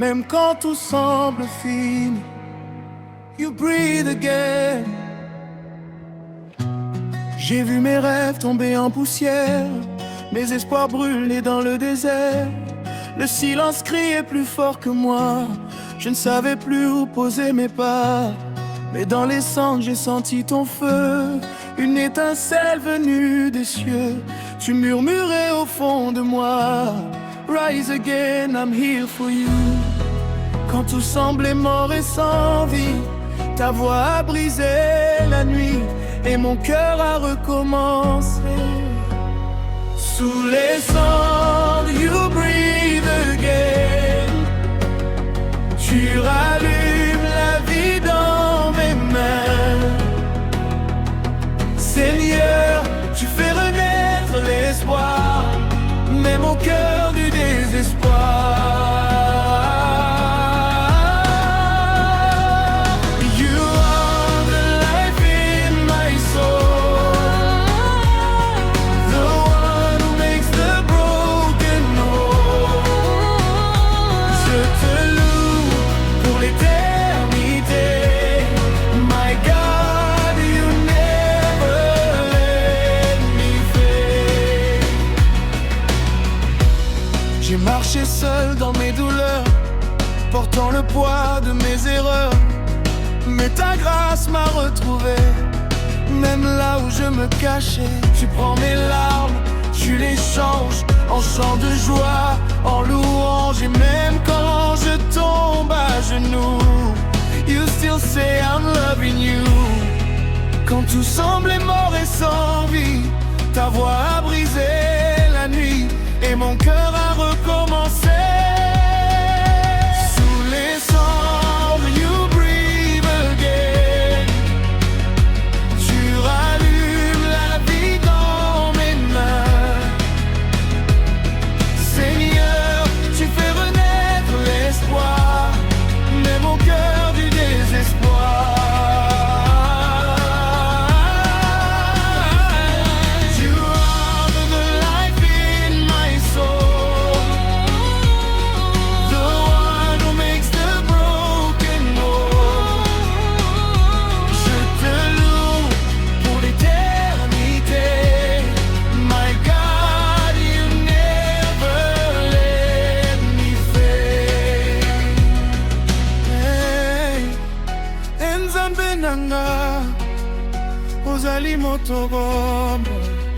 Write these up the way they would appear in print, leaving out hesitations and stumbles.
Même quand tout semble fini, you breathe again. J'ai vu mes rêves tomber en poussière, mes espoirs brûler dans le désert. Le silence criait plus fort que moi, je ne savais plus où poser mes pas. Mais dans les cendres j'ai senti ton feu, une étincelle venue des cieux. Tu murmurais au fond de moi, rise again, I'm here for you. Quand tout semblait mort et sans vie, ta voix a brisé la nuit et mon cœur a recommencé. Sous les cendres, you breathe again. Tu rallumes la vie dans mes mains. Seigneur, tu fais renaître l'espoir, même au cœur du désespoir. J'ai marché seul dans mes douleurs, portant le poids de mes erreurs. Mais ta grâce m'a retrouvé, même là où je me cachais. Tu prends mes larmes, tu les changes en chants de joie, en louange. Et même quand je tombe à genoux, you still say I'm loving you. Quand tout semblait mort et sans vie, ta voix a brisé la nuit et mon cœur a recommencé. Sous les cendres, you breathe again. Tu rallumes la vie dans mes mains. Seigneur, tu fais renaître l'espoir, même au cœur du désespoir.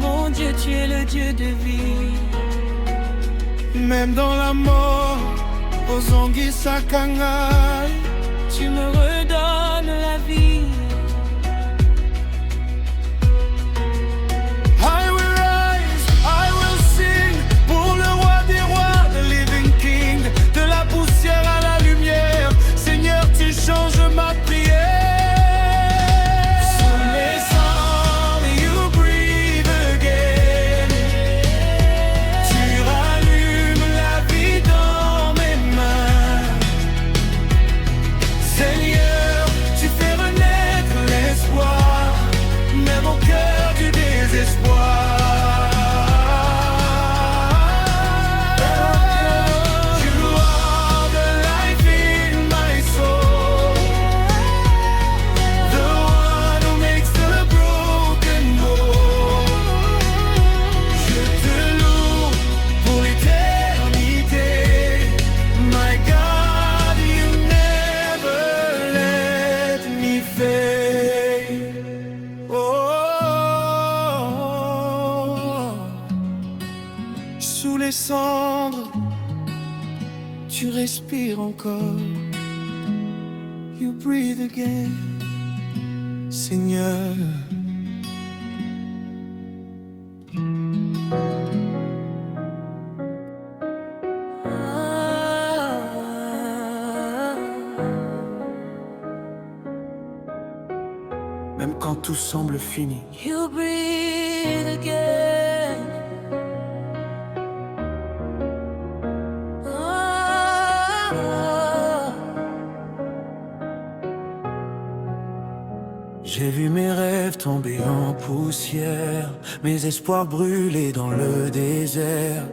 Mon Dieu, tu es le Dieu de vie. Même dans la mort, Ozongi Sakangai, tu me redonnes la vie. I will rise, I will sing, pour le roi des rois, the living king. De la poussière à la lumière, Seigneur, tu changes ma prière. Sous les cendres, tu respires encore. You breathe again, Seigneur. Même quand tout semble fini, You breathe again. j'ai vu mes rêves tomber en poussière, mes espoirs brûler dans le désert.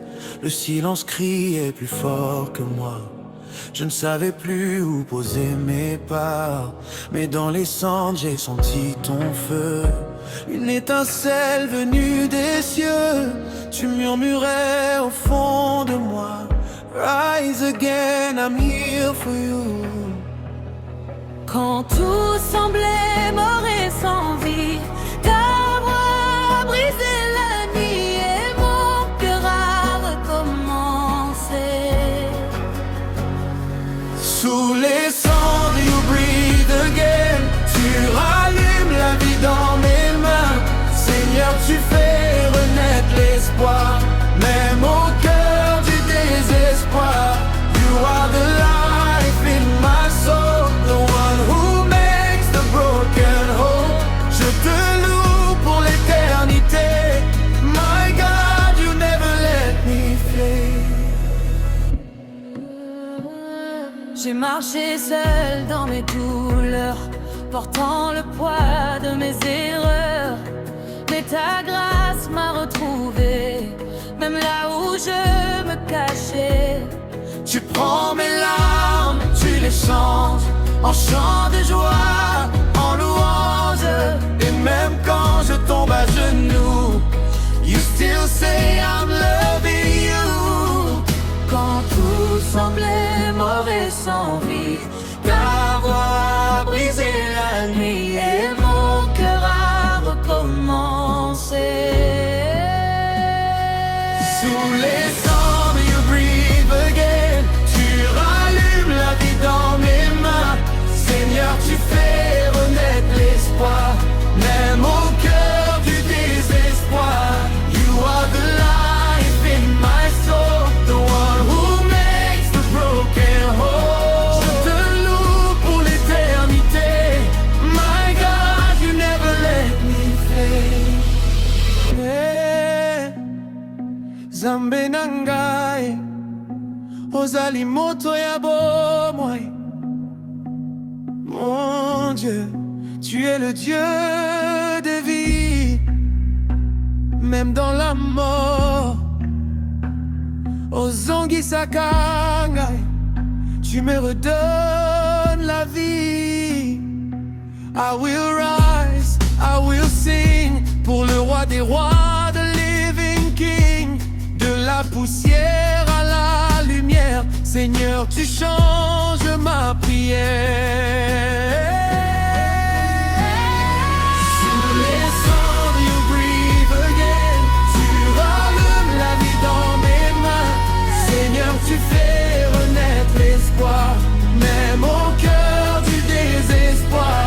Le silence criait plus fort que moi, Je ne savais plus où poser mes pas, mais dans les cendres j'ai senti ton feu. Une étincelle venue des cieux, tu murmurais au fond de moi, Rise again, I'm here for you. Quand tout semblait mort et sans vie, ta voix a brisé la nuit et mon cœur a recommencé. Sous les cendres, you breathe again. Tu rallumes la vie dans mes mains. Seigneur, tu fais renaître l'espoir, même au cœur du désespoir. You are the life in my soul, the one who makes the broken whole. Je te loue pour l'éternité. My God, you never let me fail. J'ai marché seul dans mes douleurs, portant le poids de mes erreurs. Mais ta grâce m'a retrouvé, même là où je me cachais. Tu prends mes larmes, tu les chantes en chant de joie, en louange. Et même quand je tombe à genoux, you still say I'm loving you. Quand tout semblait mort et sans vie, Ta voix a brisé la nuit et mon cœur a recommencé. sous les cendres, you breathe again. Tu rallumes la vie dans mes mains. Seigneur, tu fais renaître l'espoir, même au cœur du désespoir. You are the life in my soul, the one who makes the broken whole. Je te loue pour l'éternité. My God, you never let me fail. Hey, Zambe nangai, ozali moto ya bomoi. Mon Dieu, tu es le Dieu des vies, même dans la mort. Ozongi sakangai, tu me redonnes la vie. I will rise, I will sing pour le roi des rois, the living king. De la poussière à la lumière, Seigneur, tu changes ma prière. Sous les cendres, you breathe again. Tu rallumes la vie dans mes mains. Seigneur, tu fais renaître l'espoir, même au cœur du désespoir.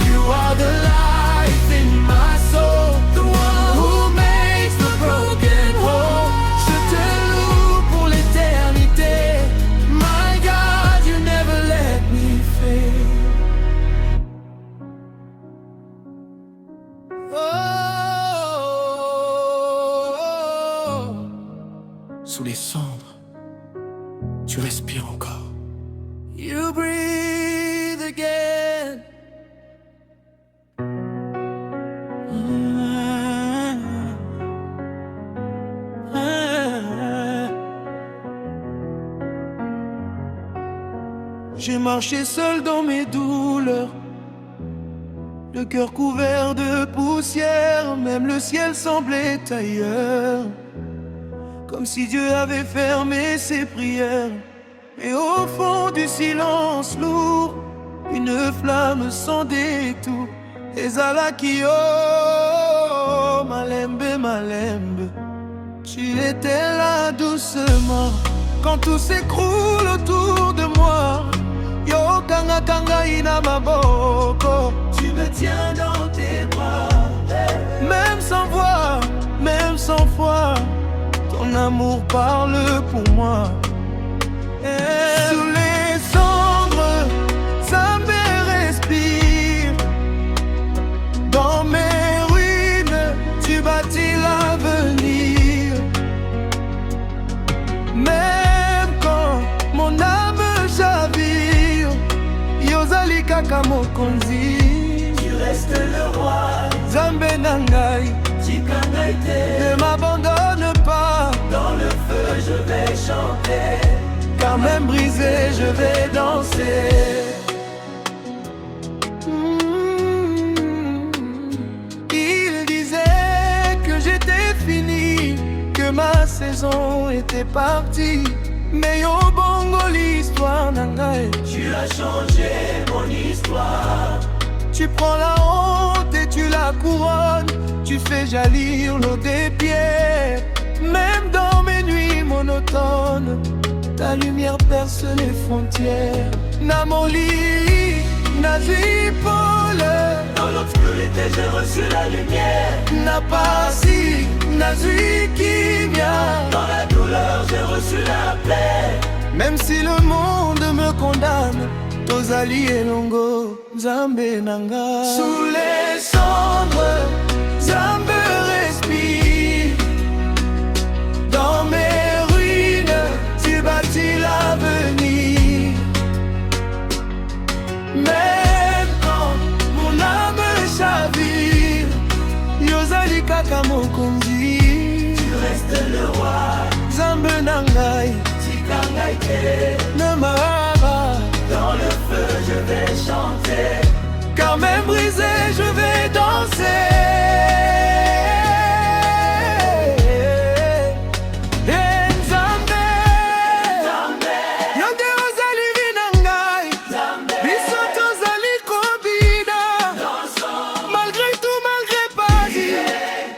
You are the life in my soul, the one who makes the broken whole. Je te loue pour l'éternité. My God, you never let me fail. Oh, sous les cendres, tu respires encore. You breathe again. J'ai marché seul dans mes douleurs, le cœur couvert de poussière, même le ciel semblait ailleurs, comme si Dieu avait fermé ses prières. Et au fond du silence lourd, une flamme sans détour. Ezalaki oh, malembe, malembe. Tu étais là doucement, quand tout s'écroule autour de moi. Yo kanga kanga ina maboko. Tu me tiens dans tes bras. Même sans voix, même sans foi, ton amour parle pour moi. Sous les cendres, Zambé respire. Dans mes ruines, tu bâtis l'avenir. Même quand mon âme chavire, Yozali kaka mokonzi, tu restes le roi. Zambé nangai, ne m'abandonne pas. Dans le feu je vais chanter, car même brisé, je vais danser. Il disait que j'étais fini, que ma saison était partie. Mais au bongo l'histoire nangae, Tu as changé mon histoire. tu prends la honte et tu la couronnes. Tu fais jaillir l'eau des pierres. Même dans mes nuits monotones, ta lumière perce les frontières. Namoli, Nazui Paul, Dans l'obscurité j'ai reçu la lumière. Napasi, Nazui Kimia. Dans la douleur j'ai reçu la paix. Même si le monde me condamne, Tozali Elongo, Nzambe Nanga. Sous les cendres, Nzambe respire. Dans mes ruines, tu bâtis l'avenir. Même quand mon âme chavire, Yozali Kaka Mokonzi. Tu restes le roi. Nzambe Nangai, Tikangaïté. Namara. Dans le feu je vais chanter. Car même brisé, je vais danser. Nzambe, Yonde ozali vinangai, biso tozali kobina. Malgré tout, malgré pas dit,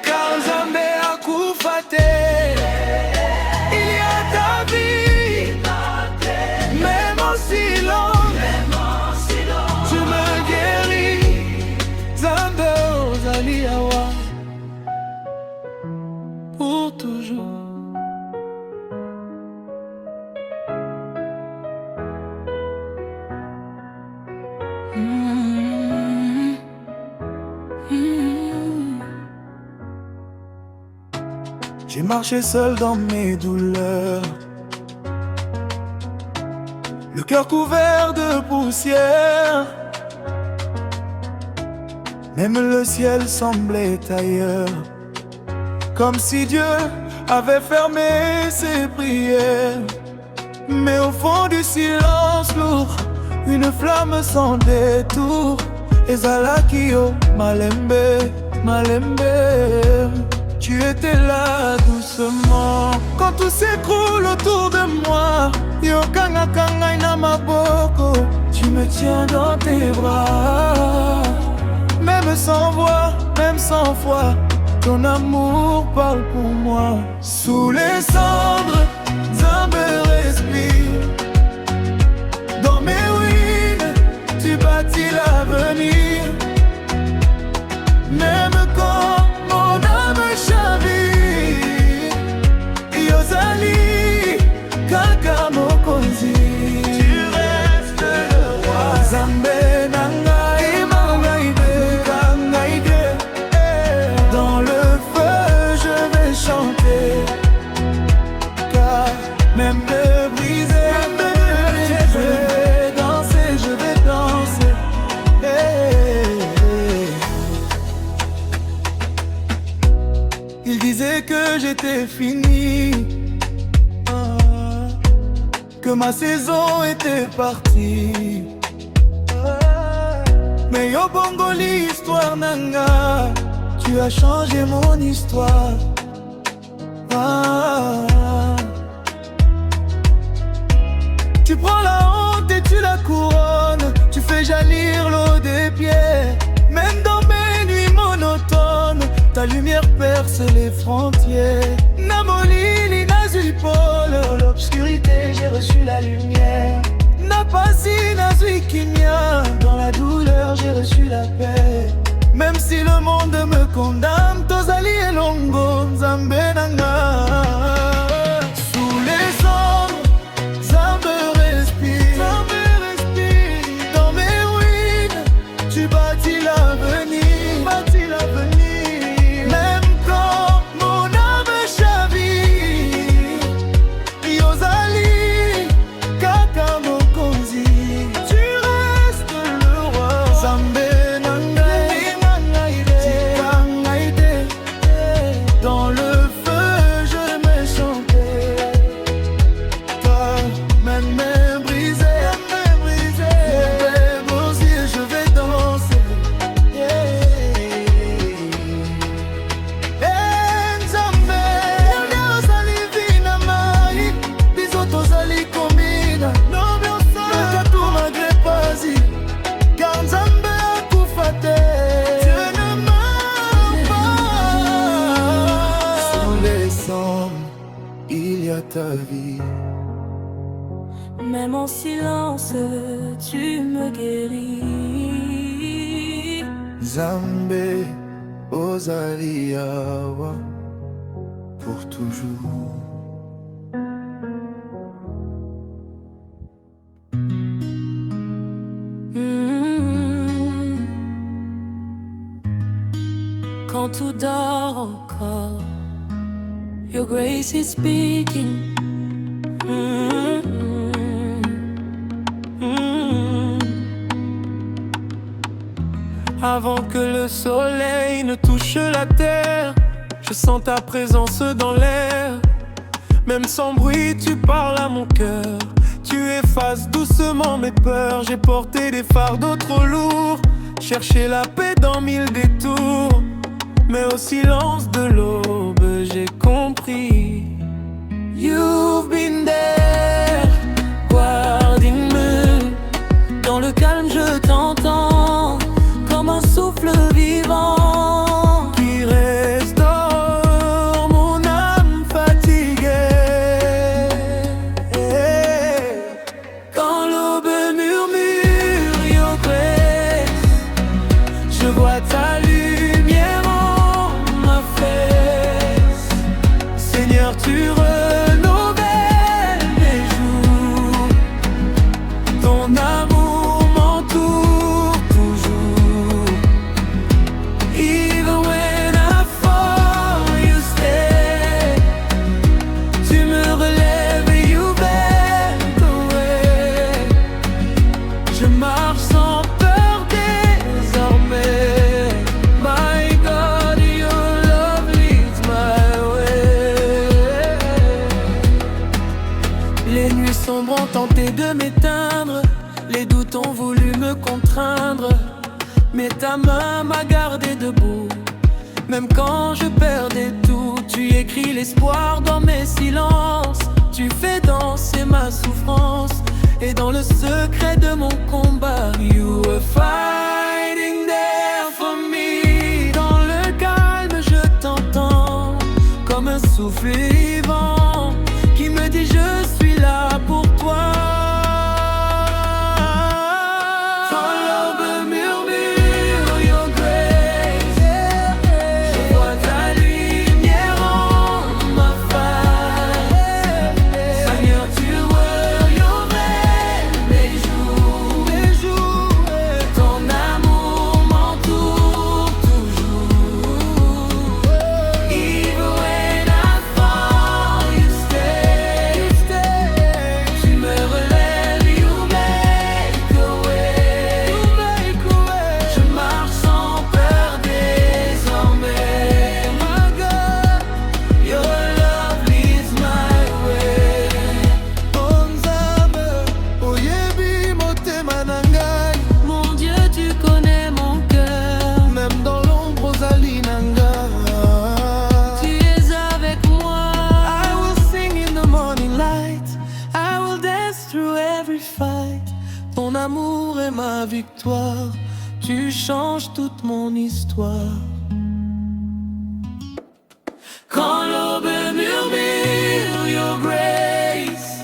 car Nzambe akufa te. Il y a ta vie, même en silence. Tu me guéris, Nzambe ozali awa pour toujours. J'ai marché seul dans mes douleurs, le cœur couvert de poussière. Même le ciel semblait ailleurs, comme si Dieu avait fermé ses prières. Mais au fond du silence lourd, une flamme sans détour. Ezalakio, Malembe, Malembe. Tu étais là doucement quand tout s'écroule autour de moi. Yokanga kanga ina maboko, tu me tiens dans tes bras. Même sans voix, même sans foi, ton amour parle pour moi. Sous les cendres, Nzambe respire. Dans mes ruines, tu bâtis l'avenir. Même quand mon âme chavire, Yozali Kaka Mokonzi. Tu restes le roi. Nzambe nangai mangaide, kangaide. Dans le feu je vais chanter, car même de briser, je vais danser, je vais danser. Il disait que j'étais fini, que ma saison était partie. Mais yo bongo l'histoire nanga, tu as changé mon histoire. Tu prends la honte et tu la couronnes. Tu fais jaillir l'eau des pierres. Même dans mes nuits monotones, ta lumière perce les frontières. Namoli, Nazui Paul, dans l'obscurité j'ai reçu la lumière. Napasi, Nazui Kimia, dans la douleur j'ai reçu la paix. Même si le monde me condamne, Tozali Elongo, Nzambe Nanga. Sous les cendres, Nzambe respire. Dans mes ruines, tu bâtis l'avenir. Même quand mon âme chavire, Yozali Kaka Mokonzi. Tu restes le roi. Nzambe Nanga, Tikangaide. Dans le feu à ta vie. Même en silence, tu me guéris. Zambé, ozali awa pour toujours. Quand tout dort encore, Your grace is speaking. Avant que le soleil ne touche la terre, je sens ta présence dans l'air. Même sans bruit, tu parles à mon cœur. Tu effaces doucement mes peurs. J'ai porté des fardeaux trop lourds, cherché la paix dans 1000 détours. Mais au silence de l'aube, j'ai compris. You've been there, guarding-me. Dans le calme, je t'entends, comme un souffle vivant qui restaure mon âme fatiguée. Quand l'aube murmure Your grace, je vois ta lumière en ma face. Seigneur, tu renouvelles mes jours. Ton amour m'entoure toujours. Even when I fall, you stay. Tu me relèves et you bend away. Je marche sans peur désormais. My God, your love leads my way. Les nuits sombres ont tenté de m'éteindre, les doutes ont voulu me contraindre, mais ta main m'a gardé debout. Même quand je perdais tout, tu écris l'espoir dans mes silences. Tu fais danser ma souffrance, et dans le secret de mon combat, you were fighting there for me. Dans le calme, je t'entends, comme un souffle vivant qui me dit je suis là pour toi. Quand l'aube murmure Your grace, je vois ta lumière en ma face. Seigneur, tu renouvelles mes jours. Ton amour m'entoure toujours. Even when I fall, you stay. Tu me relèves, you make a way. Je marche sans peur désormais. My God, your love leads my way. Onzame, oyebi motema na ngai. Mon Dieu, tu connais mon cœur. Même dans l'ombre ozali na ngai. Tu es avec moi. I will sing in the morning light. I will dance through every fight. Ton amour est ma victoire. Tu changes toute mon histoire. Quand l'aube murmure Your grace,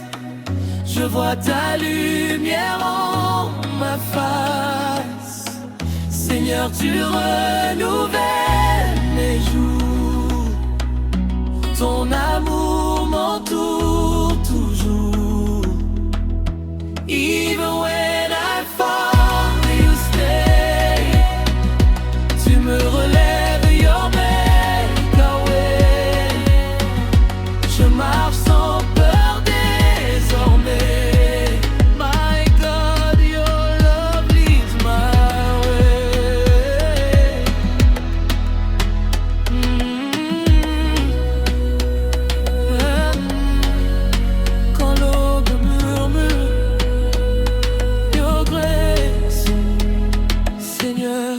je vois ta lumière en ma face. Seigneur, tu renouvelles mes jours. Ton amour m'entoure toujours. Even when I fall, you stay. Tu me relèves, your make a way. Je marche sans peur désormais. My God, your love leads my way. Quand l'aube murmure Your grace, Seigneur.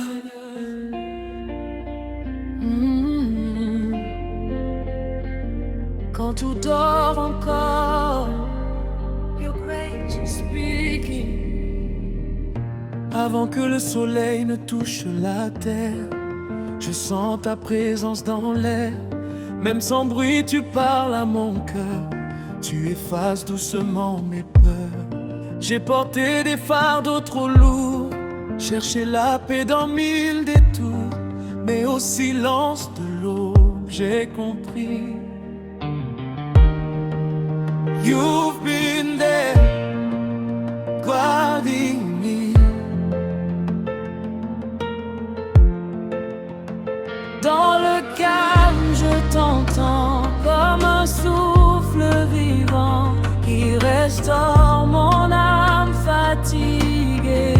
Quand tout dort encore, Your grace is speaking. Avant que le soleil ne touche la terre, je sens ta présence dans l'air. Même sans bruit, tu parles à mon cœur. Tu effaces doucement mes peurs. J'ai porté des fardeaux trop lourds, Chercher la paix dans 1000 détours, mais au silence de l'aube, j'ai compris. You've been there, guarding me. Dans le calme, je t'entends comme un souffle vivant qui restaure mon âme fatiguée.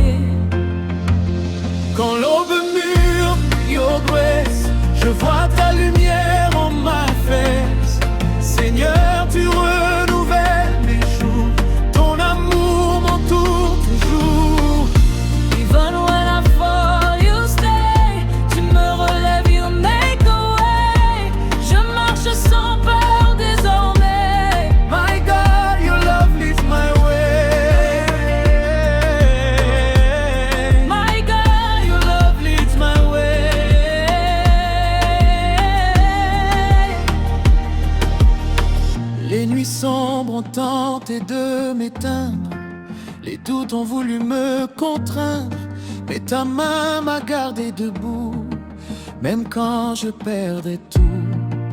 Quand l'aube mûre, your grace, je vois ta lumière en ma face. Seigneur, tu renouvelles mes jours, ton amour m'entoure toujours. Even when I fall, you stay. Tu me relèves, you make a way. Je marche sans peur désormais. My God, your love leads my way. My God, Your love leads my way. Les nuits sombres ont tenté de m'éteindre, les doutes ont voulu me contraindre, mais ta main m'a gardé debout, même quand je perdais tout.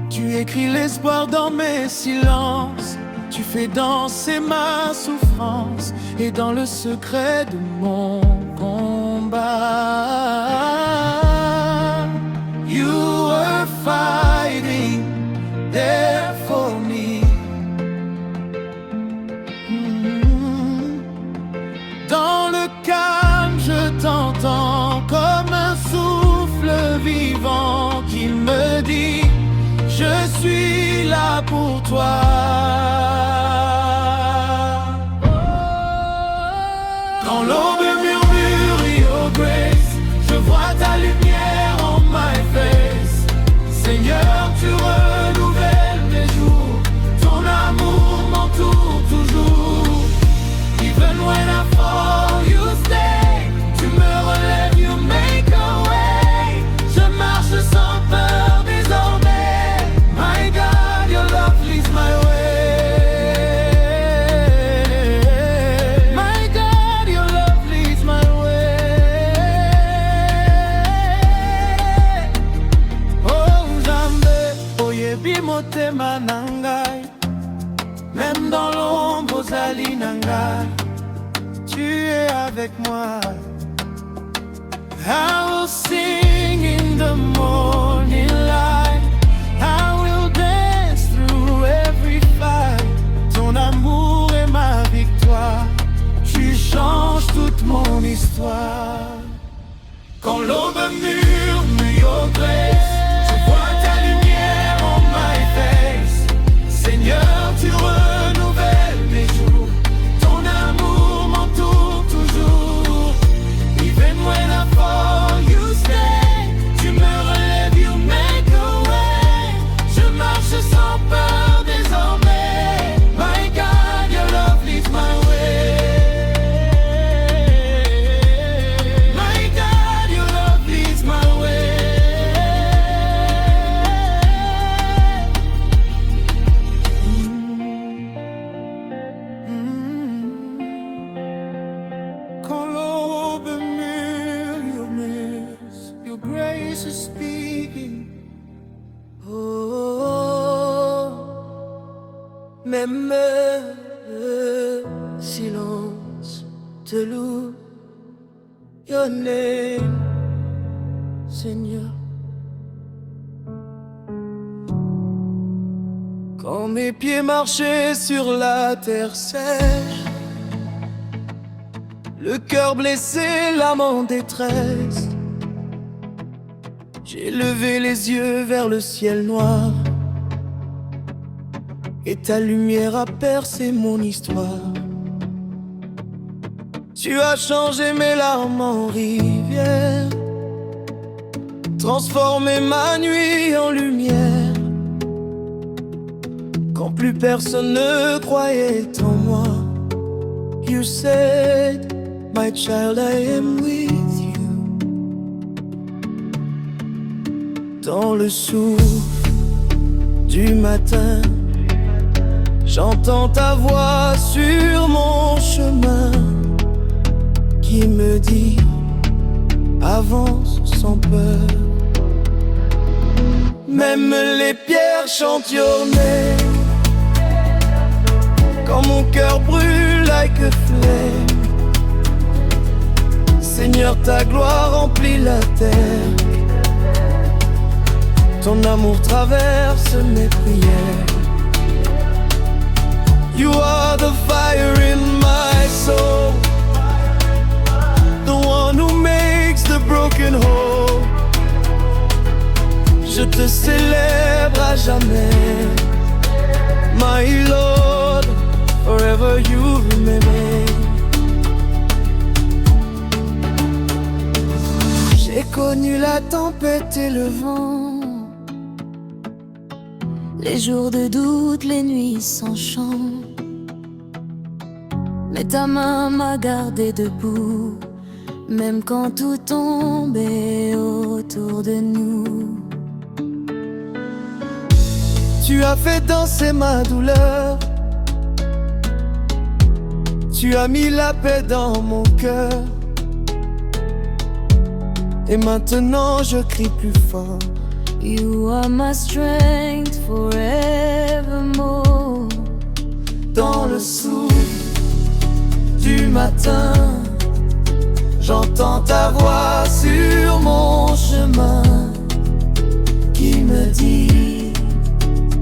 Tu écris l'espoir dans mes silences, tu fais danser ma souffrance, et dans le secret de mon combat, you were fighting there for me. Dans le calme, je t'entends comme un souffle vivant qui me dit: je suis là pour toi. Quand l'aube murmure your grace, je vois ta lumière en my face. Seigneur, tu renouvelles mes jours, ton amour m'entoure toujours. Even when I fall, you stay. Tu me relèves, you make a way. Je marche sans peur désormais. My God, your love leads my way. My God, your love leads my way. Oh Nzambe, oyebi motema na ngai. Même dans l'ombre ozali na ngai, tu es avec moi. I will sing in the morning light, I will dance through every fight. Ton amour est ma victoire, tu changes toute mon histoire. Quand l'aube murmure your grace, je vois ta lumière en my face. Seigneur, tu renouvelles mes jours, ton amour m'entoure toujours. Even when I fall, you stay. Tu me relèves, you make a way. Je marche sans peur désormais. My God, your love leads my way. My God, your love leads my way. Quand l'aube murmure, your grace is speaking. Oh, même le silence te loue. Your name, Seigneur. Quand mes pieds marchaient sur la terre sèche, le cœur blessé, l'âme en détresse, j'ai levé les yeux vers le ciel noir, et ta lumière a percé mon histoire. Tu as changé mes larmes en rivière, transformé ma nuit en lumière. Quand plus personne ne croyait en moi, you said, my child, I am with you. Dans le souffle du matin, J'entends ta voix sur mon chemin qui me dit avance sans peur. Même les pierres chantionnées, quand mon cœur brûle like a flame. Seigneur, ta gloire remplit la terre. Ton amour traverse mes prières. You are the fire in my soul, the one who makes the broken whole. Je te célèbre à jamais, my Lord, forever you remain. J'ai connu la tempête et le vent, les jours de doute, les nuits sans chant. Mais ta main m'a gardé debout, même quand tout tombait autour de nous. Tu as fait danser ma douleur, tu as mis la paix dans mon cœur. Et maintenant je crie plus fort, You are my strength forevermore. Dans le souffle du matin, j'entends ta voix sur mon chemin qui me dit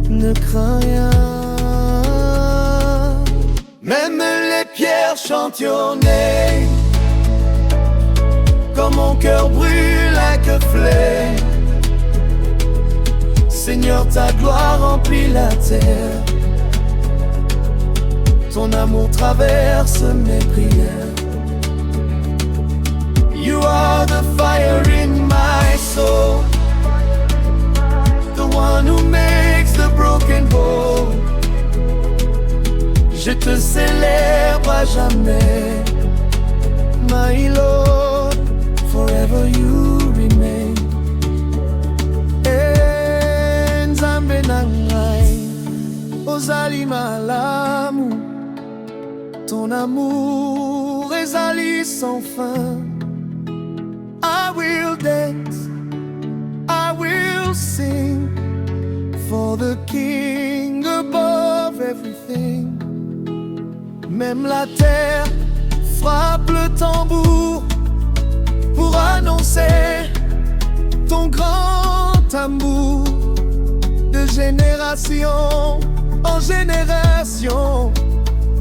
ne crains rien. Même les pierres chantionnées, quand mon cœur brûle like a flame. Seigneur, ta gloire remplit la terre. Ton amour traverse mes prières. You are the fire in my soul, the one who makes the broken whole. Je te célèbre à jamais, my Lord, forever you remain. Nzambe na ngai, ozali malamu. Ton amour ezali sans fin. I will dance, I will sing for the King above everything. Même la terre frappe le tambour pour annoncer ton grand amour. De génération en génération,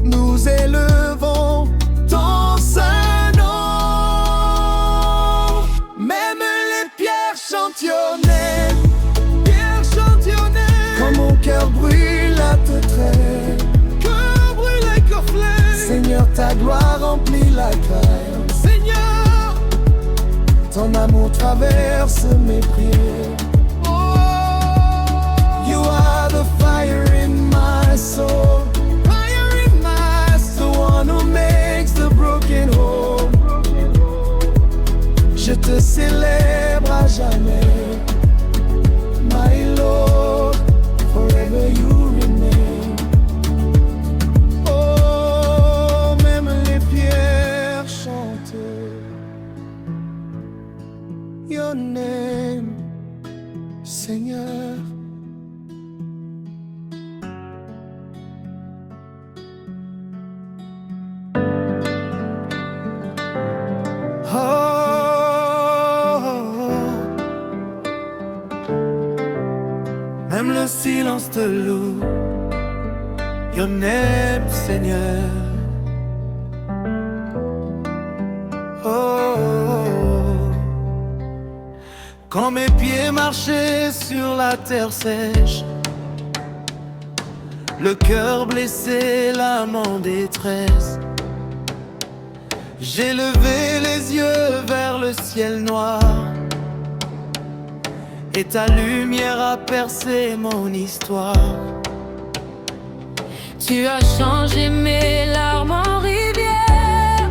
nous élevons ton saint nom. Même les pierres chantionnées, quand mon cœur brûle à te traiter. Seigneur, ta gloire remplit la terre. Seigneur, ton amour traverse mes prières. You are the fire in my soul, the one who makes the broken whole. Je te célèbre à jamais, my Lord, forever you remain. Oh, même les pierres chantent your name, Seigneur. Même le silence te loue, your name, Seigneur. Oh, quand mes pieds marchaient sur la terre sèche, le cœur blessé, l'âme en détresse, j'ai levé les yeux vers le ciel noir. Et ta lumière a percé mon histoire. Tu as changé mes larmes en rivière,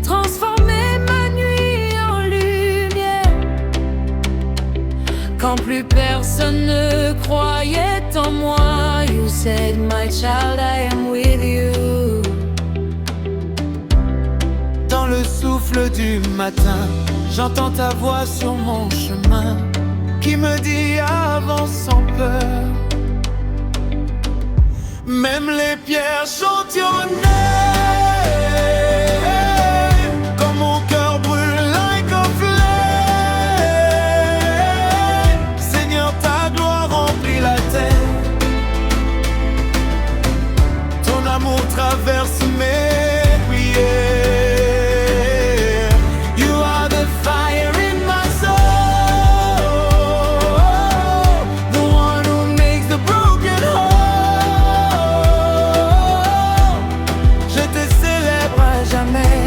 transformé ma nuit en lumière. Quand plus personne ne croyait en moi, you said said, my child, I am with you. Dans le souffle du matin, j'entends ta voix sur mon chemin qui me dit avance sans peur. Même les pierres chantionnaient quand mon cœur brûle like a flame. Seigneur, ta gloire remplit la terre. Ton amour traverse mes prières. You are the fire in my soul, the one who makes the broken whole. Je te célèbre à jamais,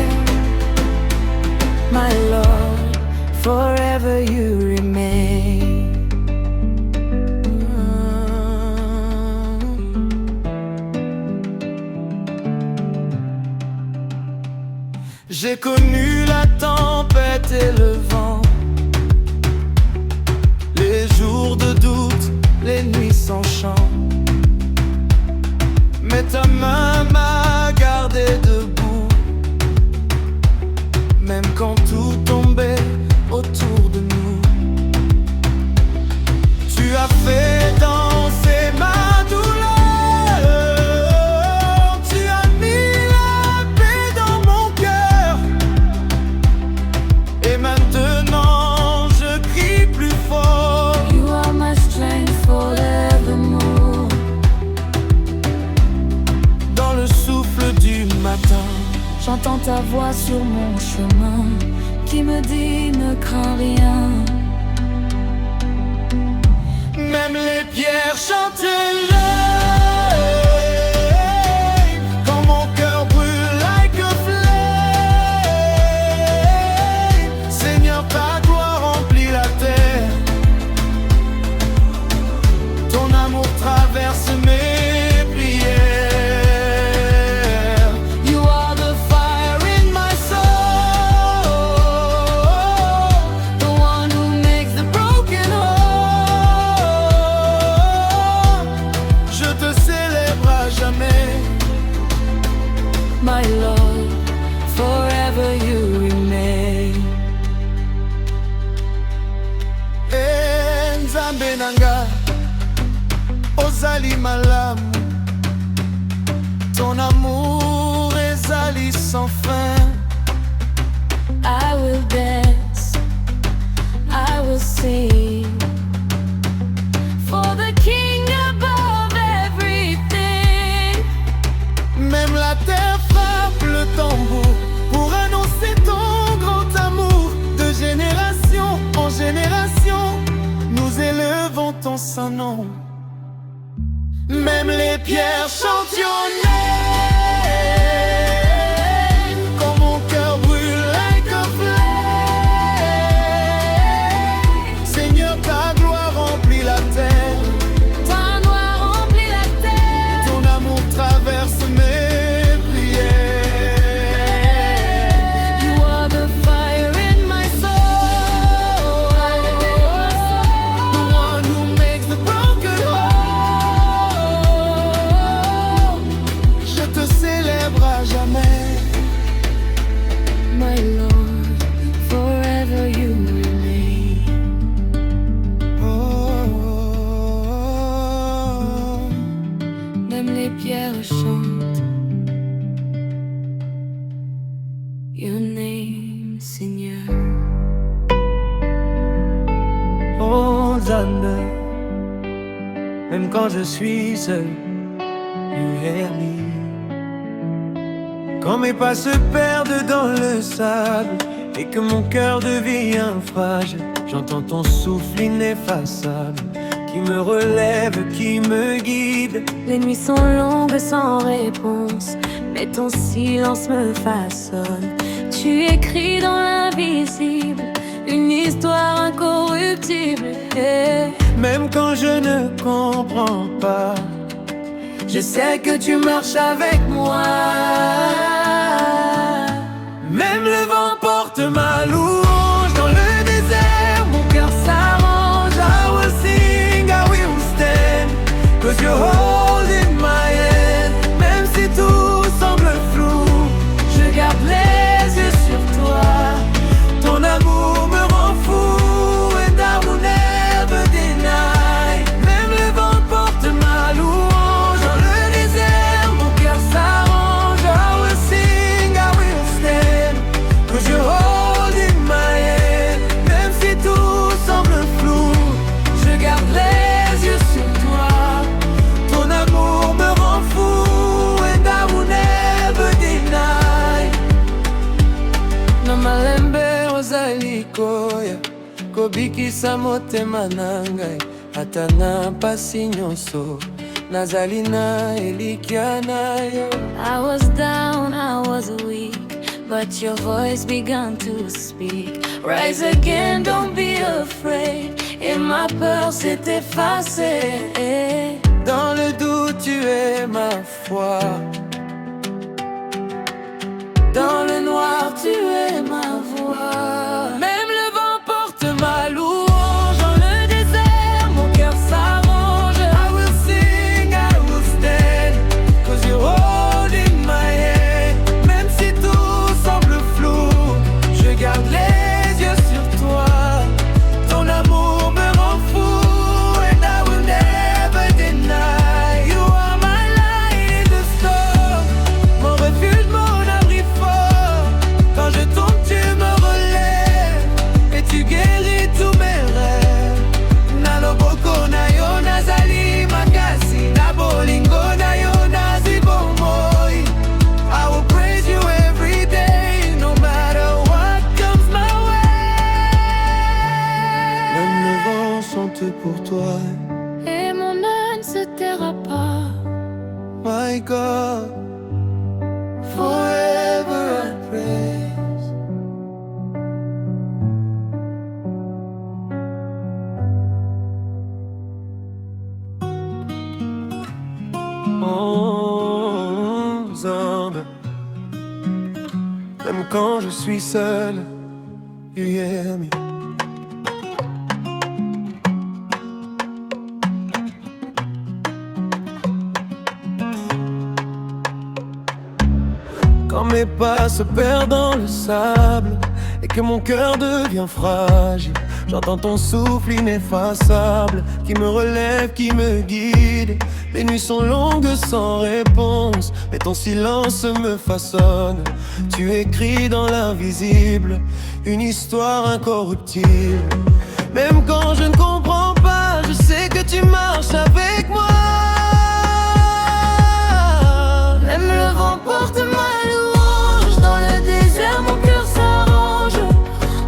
My Lord, forever you remain. J'ai connu la tempête et le vent, les jours de doute, les nuits sans chant. Mais ta main m'a gardé debout, même quand tout tombait autour de nous. Tu as fait danser ma douleur, tu as mis la paix dans mon cœur. Et maintenant je crie plus fort. You are my strength forevermore. Dans le souffle du matin, J'entends ta voix sur mon chemin qui me dit ne crains rien. même les pierres chantent-le. Quand mon cœur brûle like a flame. Seigneur, ta gloire remplit la terre. Ton amour traverse mes prières. You are the fire in my soul, The one who makes the broken whole. je te célèbre à jamais. My Lord, forever you remain. Nzambe nanga, ozali malamu. Ton amour ezali sans fin. I will dance, I will sing for the King above everything. Même la terre frappe le tambour pour annoncer ton grand amour. De génération en génération, nous élevons ton saint nom. Même les pierres chantionnaient quand mon cœur brûle like a flame. Seigneur, ta gloire remplit la terre. Ta gloire remplit la terre. Ton amour traverse mes prières. You are the fire in my soul, The one who makes the broken whole. Je te célèbre à jamais. my Lord, forever you remain. Oh. Même les pierres chantent your name, Seigneur. Oh Zanda, même quand je suis seul, you hear me. Quand mes pas se perdent dans le sable et que mon cœur devient fragile, j'entends ton souffle ineffaçable qui me relève, qui me guide. Les nuits sont longues sans réponse, mais ton silence me façonne. Tu écris dans l'invisible une histoire incorruptible. Même quand je ne comprends pas, je sais que tu marches avec moi. Même le vent porte ma louange dans le désert. Mon cœur s'arrange. I will sing, I will stand, 'cause you're holding kobikisa motema na ngai. Ata na pasi nyonso nazali na elikya na yo. I was down, I was weak, but your voice began to speak. Rise again, don't be afraid. Et ma peur s'est effacée. Dans le doute, tu es ma foi. Dans le noir, tu es ma voix. Même le vent porte ma louange. Dans le désert, mon cœur s'arrange. I will sing, I will stand, 'cause you're holding my hand. Même si tout semble flou, je garde les yeux sur toi. Ton amour me rend fou, and I will never deny. You are my light in the storm, mon refuge, mon abri fort. Quand je tombe, tu me relèves, et tu guéris tous mes rêves. Naloboko na yo nazali makasi, na bolingo na yo nazwi bomoi. I will praise you every day, no matter what comes my way. Même le vent chante pour toi, Et mon âme ne se taira pas. my God. Forever I praise. Oh, Zambe. Même quand je suis seul, you hear me. Quand mes pas se perdent dans le sable et que mon cœur devient fragile, j'entends ton souffle ineffaçable qui me relève, qui me guide. Les nuits sont longues sans réponse, mais ton silence me façonne. Tu écris dans l'invisible une histoire incorruptible. Même quand je ne comprends pas, je sais que tu marches avec moi. Même le vent porte ma louange. Dans le désert, mon cœur s'arrange.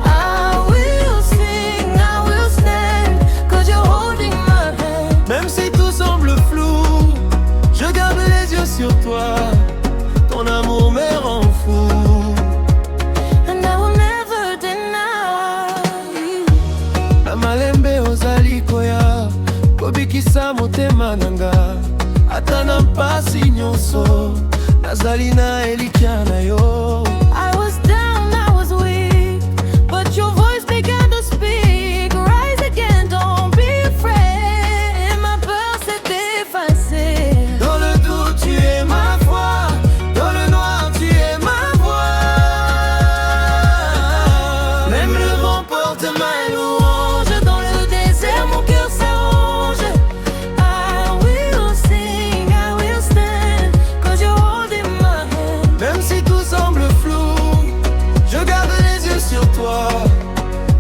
I will sing, I will stand, 'cause you're holding my hand. Même si tout semble flou, je garde les yeux sur toi. Ton amour me rend fou. And I will never deny. Na malembe ozali koya, kobikisa motema nanga. Ata na pasi nyonso, nazali na elikya na yo. I was down, I was weak, but your voice began to speak. Rise again, don't be afraid. Et ma peur s'est effacée. Dans le doute, tu es ma foi. Dans le noir, tu es ma voix. Même le vent porte ma louange. Dans le désert, mon cœur s'arrange. I will sing, I will stand, 'cause you're holding my hand. Même si tout semble flou, je garde les yeux sur toi.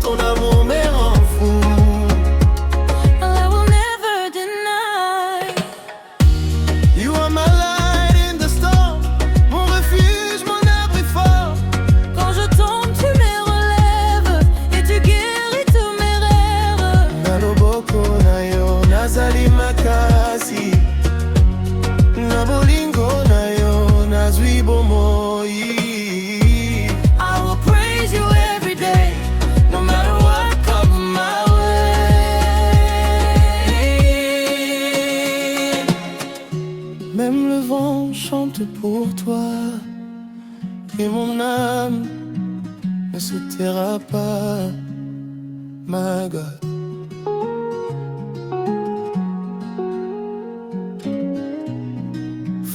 Ton amour me rend fou. And I will never deny. You are my light in the storm, mon refuge, mon abri fort. Quand je tombe, tu me relèves, et tu guéris tous mes rêves. Naloboko na yo nazali makasi, na bolingo na yo nazwi bomoi. I will praise you every day, no matter what comes my way. Même le vent chante pour toi, et mon âme ne se taira pas, my God.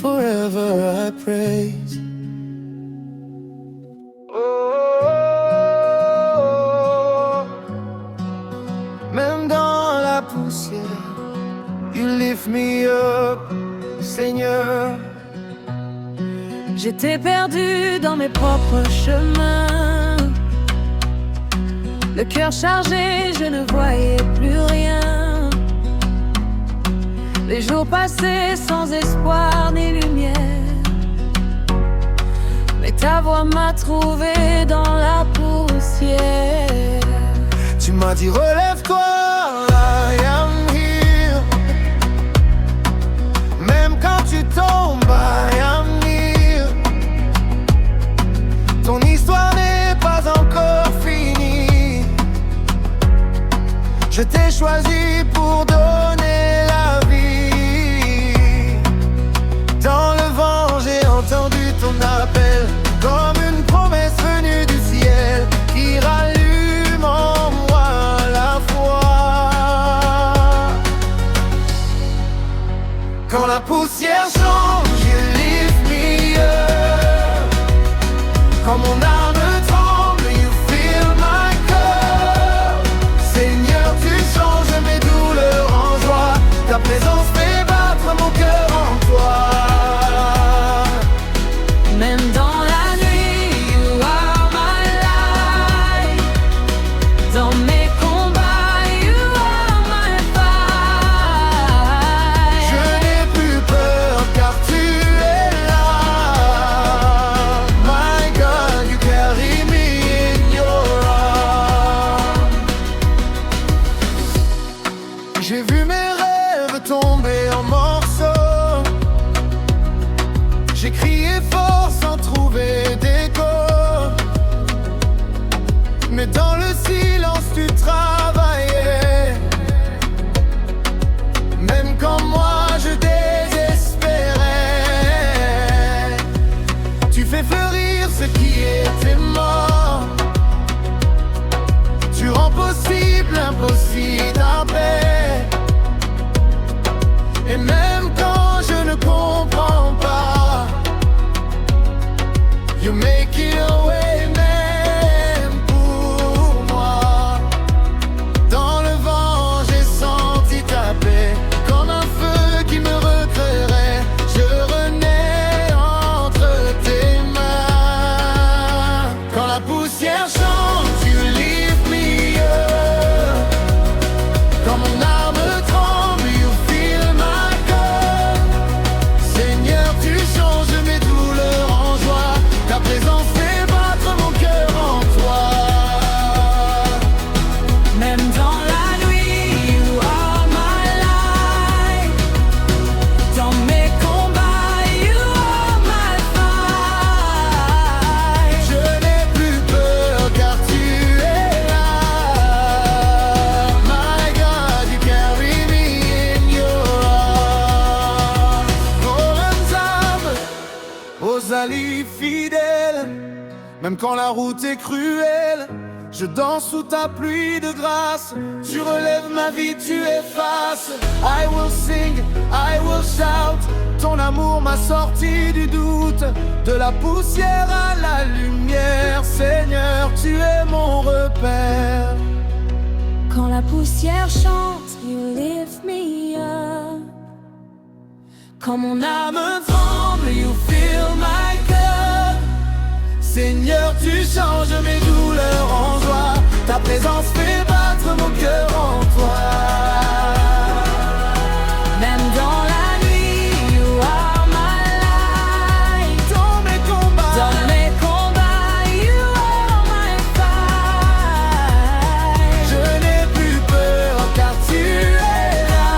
Forever I praise. Oh, même dans la poussière, you lift me up, Seigneur. J'étais perdu dans mes propres chemins, le cœur chargé, je ne voyais plus rien. Les jours passaient sans espoir ni lumière, mais ta voix m'a trouvé dans la poussière. Tu m'a dit relève-toi, I am here. Même quand tu tombes, I am here. Ton histoire n'est pas encore finie. Je t'ai choisi pour donner la vie. Dans le vent, j'ai entendu ton appel, comme une promesse venue du ciel qui rallume en moi la foi. Quand la poussière change, you lift me up. Quand mon âme tremble, you fill my cup. Seigneur, tu changes mes douleurs en joie. Ta présence fait battre mon cœur en toi. Même dans la nuit, you are my light. Dans mes combats, you are my fight. Je n'ai plus peur car tu es là. My God, you carry me in your arms. J'ai vu mes rêves tomber en morceaux. J'ai crié fort sans trouver d'écho. Mais dans le silence tu travaillais. Même quand moi je désespérais. Tu fais fleurir ce qui était mort. Tu rends possible l'impossible après. Et même quand je ne comprends pas, you make it a way, même pour moi. Dans le vent, j'ai senti ta paix, comme un feu qui me recréerait. Je renais entre tes mains. Quand la poussière chante, you lift me up. Quand mon âme tremble, you fill my cup. Seigneur, tu changes mes douleurs en joie. Ta présence fait battre mon cœur en toi. Même dans la nuit, you are my light. Dans mes combats, you are my fight. Je n'ai plus peur car tu es là. My God, you carry me in your arms. Volons âmes, aux alliés fidèles. Même quand la route est cruelle, je danse sous ta pluie de grâce. Tu relèves ma vie, tu effaces. I will sing, I will shout. Ton amour m'a sorti du doute. De la poussière à la lumière, Seigneur, tu es mon repère. Quand la poussière chante, you lift me up. Quand mon âme tremble, you fill my cup. Seigneur, tu changes mes douleurs en joie. Ta présence fait battre mon cœur en toi. Même dans la nuit, you are my light. Dans mes combats, Dans mes combats, you are my fight. je n'ai plus peur car tu es là.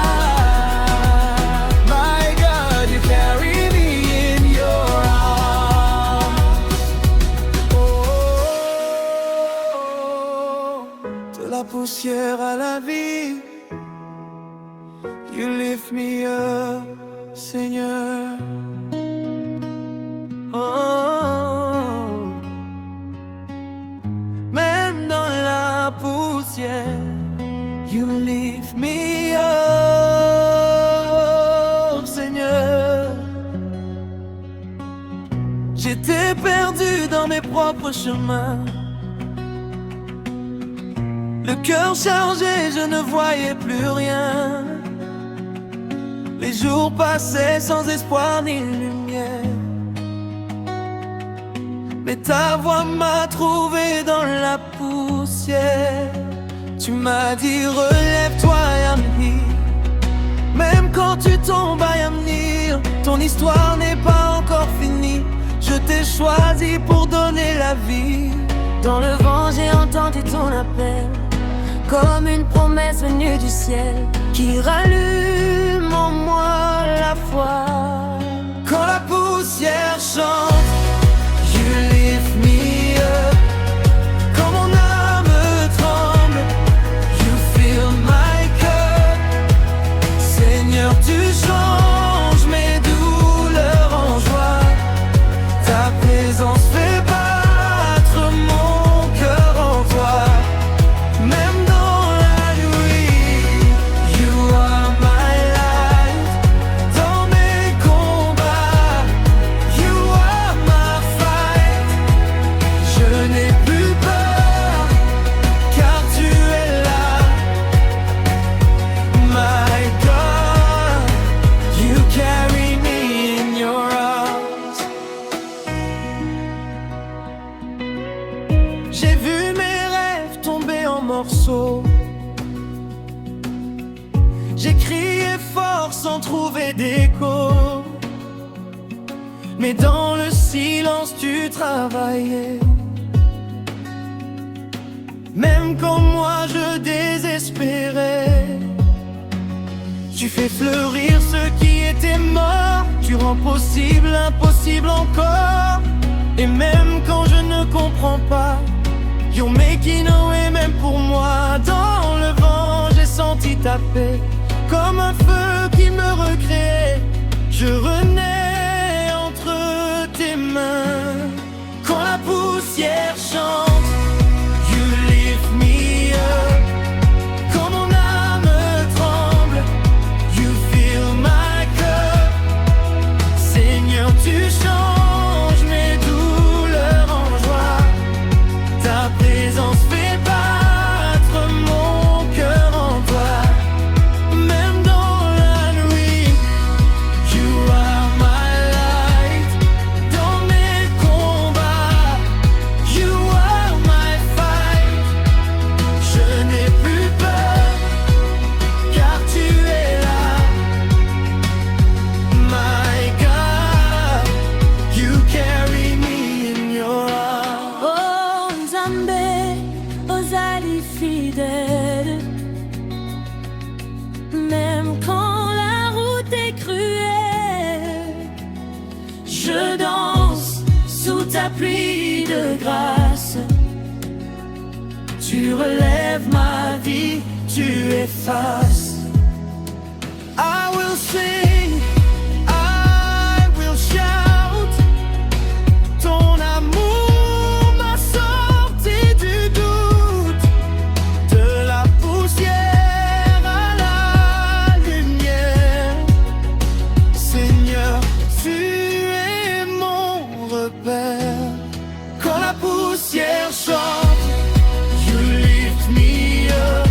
My God, you carry me in your arms. Oh, de la poussière à la vie, you lift me up, Seigneur. Oh, même dans la poussière, you lift me up, Seigneur. J'étais perdu dans mes propres chemins, le cœur chargé, je ne voyais plus rien. Les jours passaient sans espoir ni lumière. Mais ta voix m'a trouvé dans la poussière. Tu m'as dit relève-toi, I am here. Même quand tu tombes, I am near. Ton histoire n'est pas encore finie. Je t'ai choisi pour donner la vie. Dans le vent, j'ai entendu ton appel, comme une promesse venue du ciel qui rallume en moi la foi. Quand la poussière chante, you lift me up. Quand mon âme tremble, you fill my cup. Seigneur, tu changes mes douleurs en joie. Ta présence fait battre mon cœur en toi. Même dans la nuit, you are my light. Dans mes combats, you are my fight. Je n'ai plus peur, car tu es là. My God, you carry me in your arms. J'ai vu mes rêves tomber en morceaux. J'ai crié fort sans trouver d'écho. Mais dans le silence tu travaillais. Même quand moi je désespérais, tu fais fleurir ce qui était mort. Tu rends possible l'impossible encore. Et même quand je ne comprends pas, you're making a way même pour moi. Dans le vent j'ai senti ta paix, comme un feu qui me recrée. Je renais entre tes mains. Quand la poussière chante, you lift me up. Quand mon âme tremble, you fill my cup. Seigneur, tu changes mes douleurs en joie. Ta présence fait battre mon cœur en toi. Même dans la nuit, you are my light. Dans mes combats, you are my fight. Je n'ai plus peur, car tu es là. My God, you carry me in your arms. Oh Nzambe, ozali fidèle. Même quand la route est cruelle, je danse sous ta pluie de grâce. Tu relèves ma vie, tu effaces. I will sing, I will shout. Ton amour m'a sorti du doute, de la poussière à la lumière. Seigneur, tu es mon repère. Quand la poussière chante, you lift me up.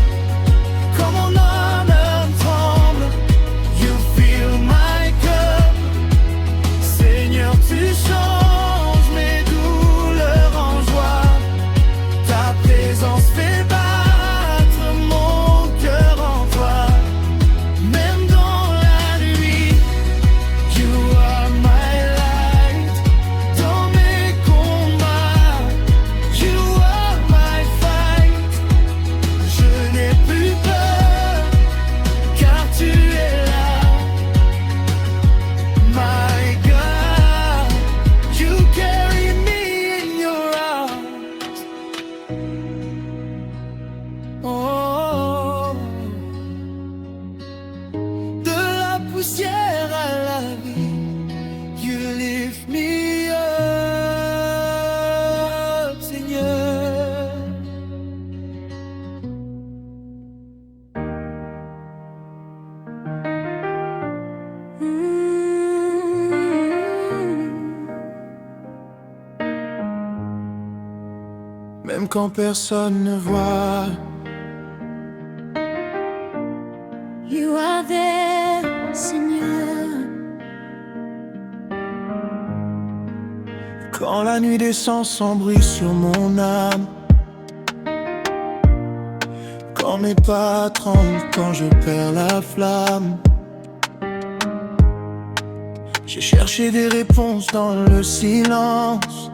Quand mon âme tremble, you fill my cup. Seigneur, tu changes mes douleurs en joie. Ta présence fait battre mon cœur en toi. Même dans la nuit, you are my light. Dans mes combats, you are my fight. Je n'ai plus peur, car tu es là. My God, you carry me in your arms. Oh, de la poussière à la vie, you lift me up, Seigneur. Même quand personne ne voit, You are there, Seigneur. quand la nuit descend sans bruit sur mon âme, quand mes pas tremblent, quand je perds la flamme. J'ai cherché des réponses dans le silence,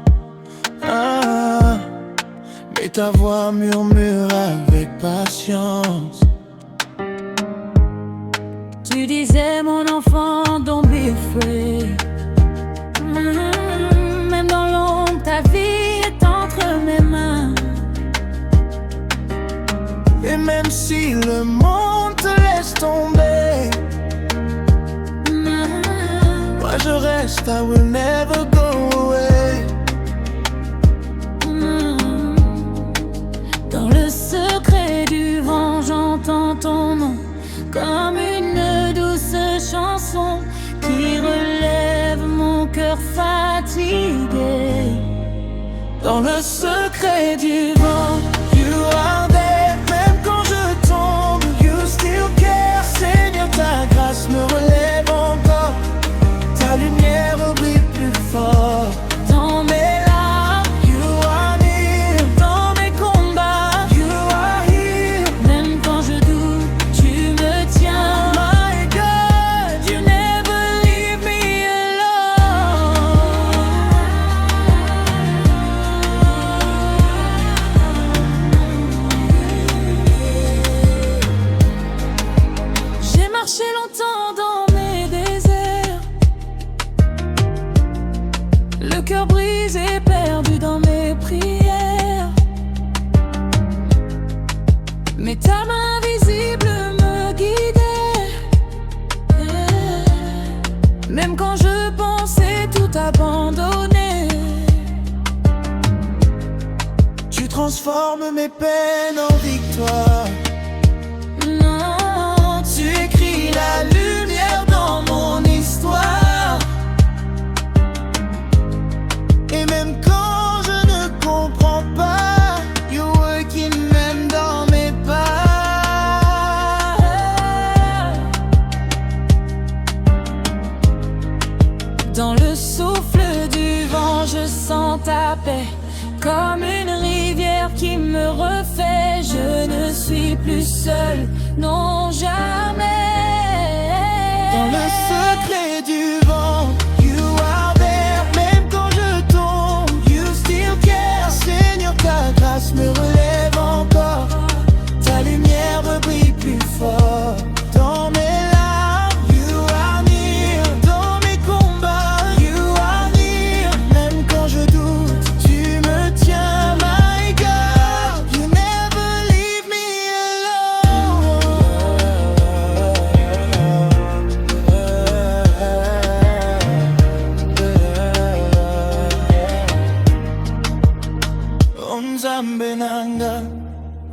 et ta voix murmure avec patience. Tu disais mon enfant, don't be afraid. Même dans l'ombre, ta vie est entre mes mains. Et même si le monde te laisse tomber, moi je reste, I will never go away. Dans le secret du vent, j'entends ton nom comme une douce chanson qui relève mon cœur fatigué. Dans le secret du vent, you are there. Même quand je tombe, you still care. Seigneur, ta grâce me relève encore. Ta lumière brille plus fort. Dans mes larmes, You are near. dans mes combats, You are here. même quand je doute, tu me tiens. My God, You never leave me alone. J'ai marché longtemps dans mes déserts, le cœur brisé, perdu dans mes prières. Mais ta main invisible me guidait. Même quand je pensais tout abandonner. tu transformes mes peines en victoire. Non, Tu écris la lumière dans mon histoire. Et même quand je ne comprends pas, you're working même dans mes pas. dans le souffle du vent, je sens ta paix. Comme une rivière qui me refait. Je ne suis plus seule, non jamais. Dans le secret du vent, you are there. Même quand je tombe, you still care. Seigneur, ta grâce me relève encore. Ta lumière brille plus fort. Dans mes larmes, you are near. Dans mes combats, you are near. Même quand je doute, tu me tiens. My God, you never leave me alone. Onzambenanga,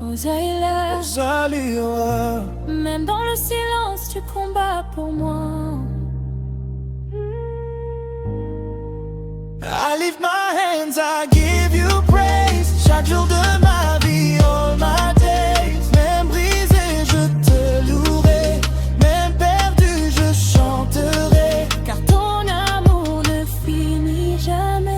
Osaïla, Ozaliwa. même dans le silence, tu combats pour moi. I lift my hands, I give you praise. Chaque jour de ma vie, all my days. Même brisé, je te louerai. Même perdu, je chanterai. Car ton amour ne finit jamais.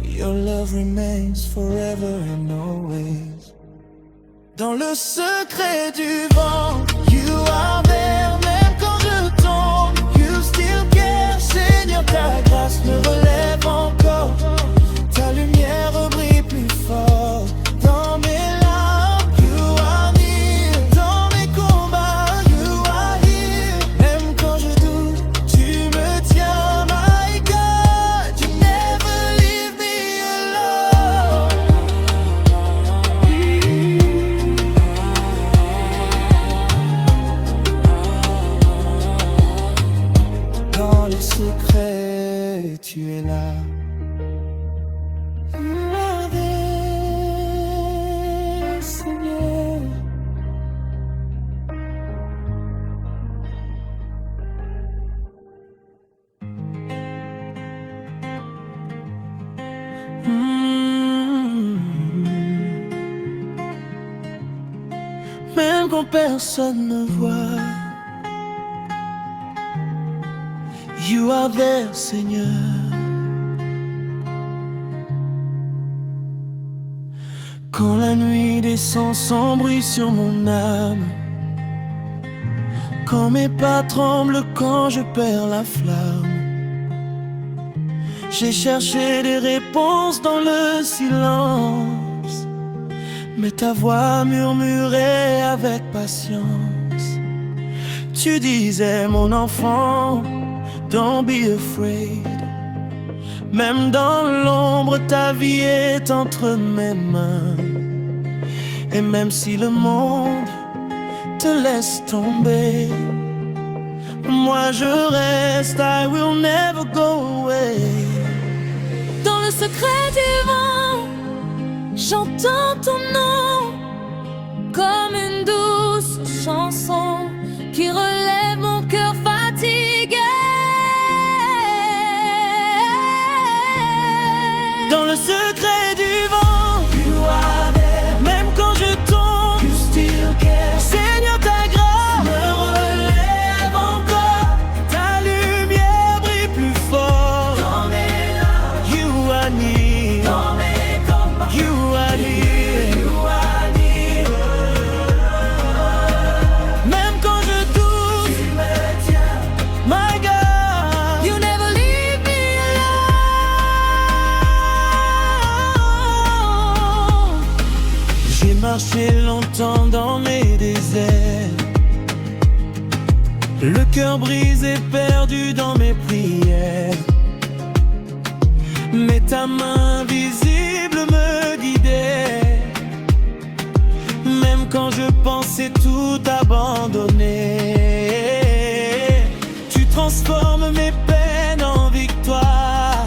Your love remains forever and always. Dans le secret du vent, you are there. Même quand je tombe, you still care. Seigneur, ta grâce me relève encore. Ta lumière brille plus fort. Dans mes larmes, you are near. Dans mes combats, you are here. Même quand je doute, tu me tiens. My God, you never leave me alone. Dans les secrets, tu es là. Seigneur. Même quand personne ne voit, you are there, Seigneur. Quand la nuit descend sans bruit sur mon âme, quand mes pas tremblent, quand je perds la flamme, J'ai cherché des réponses dans le silence, mais ta voix murmurait avec patience. Tu disais, mon enfant, don't be afraid. Même dans l'ombre, ta vie est entre mes mains. Et même si le monde te laisse tomber, moi je reste, I will never go away. Dans le secret du vent, j'entends ton nom comme une douce chanson qui relève mon cœur fatigué. Dans le secret du vent, you are there. Même quand je tombe, you still care. Seigneur, ta grâce me relève encore. Ta lumière brille plus fort. Dans mes larmes, you are near. Dans mes combats, you are near. You are near. Même quand je doute, tu me tiens. My God, You never leave me alone. j'ai marché longtemps dans mes déserts, le cœur brisé, perdu dans mes prières. Mais ta main visible me guidait, même quand je pensais tout abandonner. Tu transformes mes peines en victoire.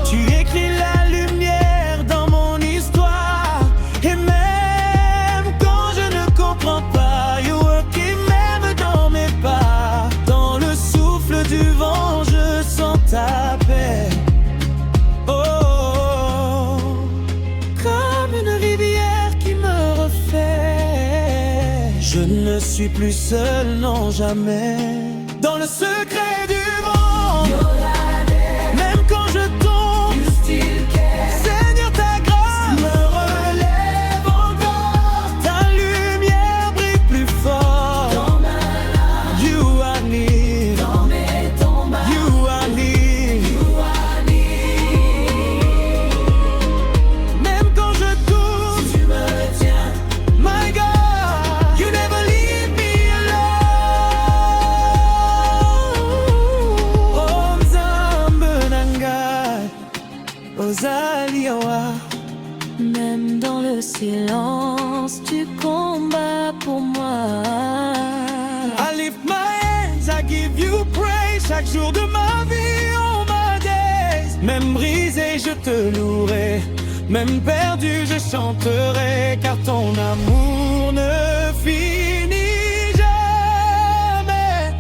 Tu écris la lumière dans mon histoire. Et même quand je ne comprends pas, you working même dans mes pas. Dans le souffle du vent, je sens ta paix. Oh, comme une rivière qui me refait. Je ne suis plus seul, non jamais. Dans le secret du vent, même quand je tombe, Seigneur, ta grâce me relève encore. Ta lumière brille plus fort. You are near. You are near. Même quand je doute, tu me tiens. My God, you never leave me alone. Oh, Nzambe Nanga, Ozaliawa. Même dans le silence, tu combats pour moi. I lift my hands, I give you praise. Chaque jour de ma vie, all my days. Même brisé, je te louerai. Même perdu, je chanterai. Car ton amour ne finit jamais.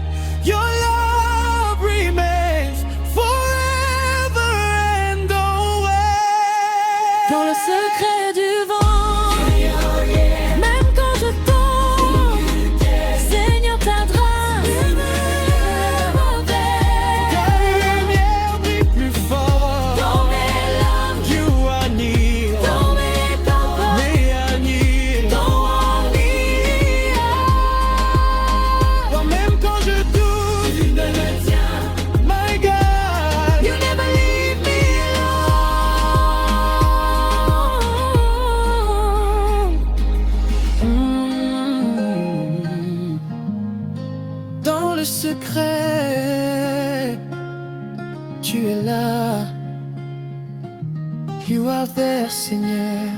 Your love remains forever and always. Dans le secret du vent, même quand je tombe, Seigneur, ta grâce me Ta relève. lumière brille plus fort. Dans mes larmes, You are near. dans mes combats, Me are near. dans mon lit. Oh, même quand je doute, Tu me tiens. my God, You never leave me alone. dans le secret, tu es là. You are there, Seigneur.